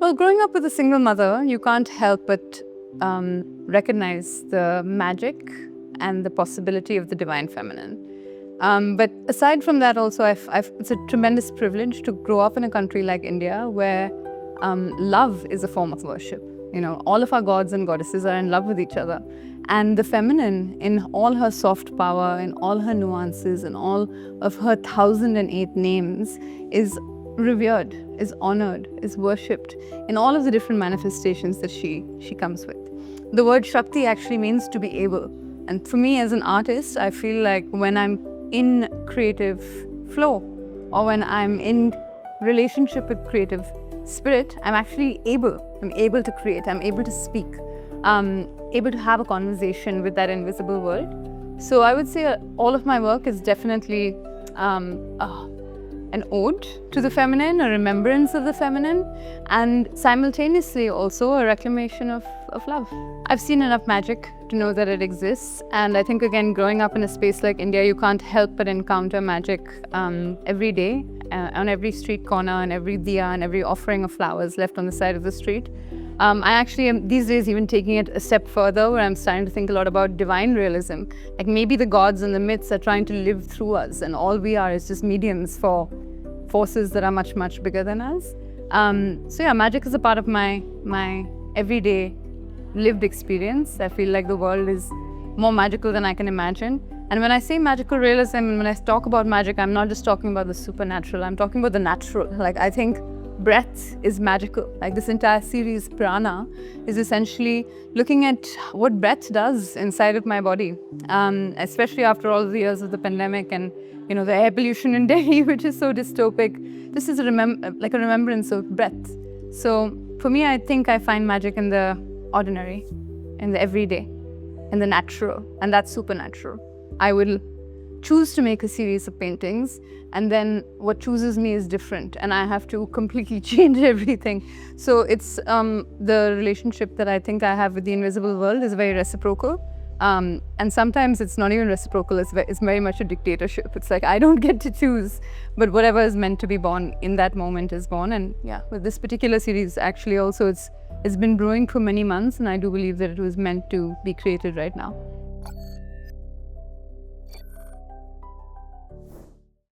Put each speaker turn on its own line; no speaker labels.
Well, growing up with a single mother, you can't help but recognize the magic and the possibility of the divine feminine. But aside from that also, it's a tremendous privilege to grow up in a country like India where love is a form of worship. You know, all of our gods and goddesses are in love with each other. And the feminine, in all her soft power, in all her nuances, in all of her 1008 names, is revered, is honored, is worshipped in all of the different manifestations that she comes with. The word Shakti actually means to be able. And for me as an artist, I feel like when I'm in creative flow or when I'm in relationship with creative spirit, I'm actually able. I'm able to create, I'm able to speak, able to have a conversation with that invisible world. So I would say all of my work is definitely an ode to the feminine, a remembrance of the feminine, and simultaneously also a reclamation of love. I've seen enough magic to know that it exists, and I think again, growing up in a space like India, you can't help but encounter magic every day, on every street corner, and every diya, and every offering of flowers left on the side of the street. I actually am these days even taking it a step further, where I'm starting to think a lot about divine realism. Like maybe the gods and the myths are trying to live through us, and all we are is just mediums for forces that are much, much bigger than us. So yeah, magic is a part of my everyday lived experience. I feel like the world is more magical than I can imagine. And when I say magical realism, and when I talk about magic, I'm not just talking about the supernatural, I'm talking about the natural. Like I think breath is magical. Like this entire series, Prana, is essentially looking at what breath does inside of my body, especially after all the years of the pandemic and the air pollution in Delhi, which is so dystopic. This is a remembrance of breath. So for me, I think I find magic in the ordinary, in the everyday, in the natural, and that's supernatural. I will choose to make a series of paintings, and then what chooses me is different, and I have to completely change everything. So it's the relationship that I think I have with the invisible world is very reciprocal. And sometimes it's not even reciprocal, it's very much a dictatorship. It's like I don't get to choose, but whatever is meant to be born in that moment is born. And yeah, with this particular series, actually also it's been brewing for many months, and I do believe that it was meant to be created right now.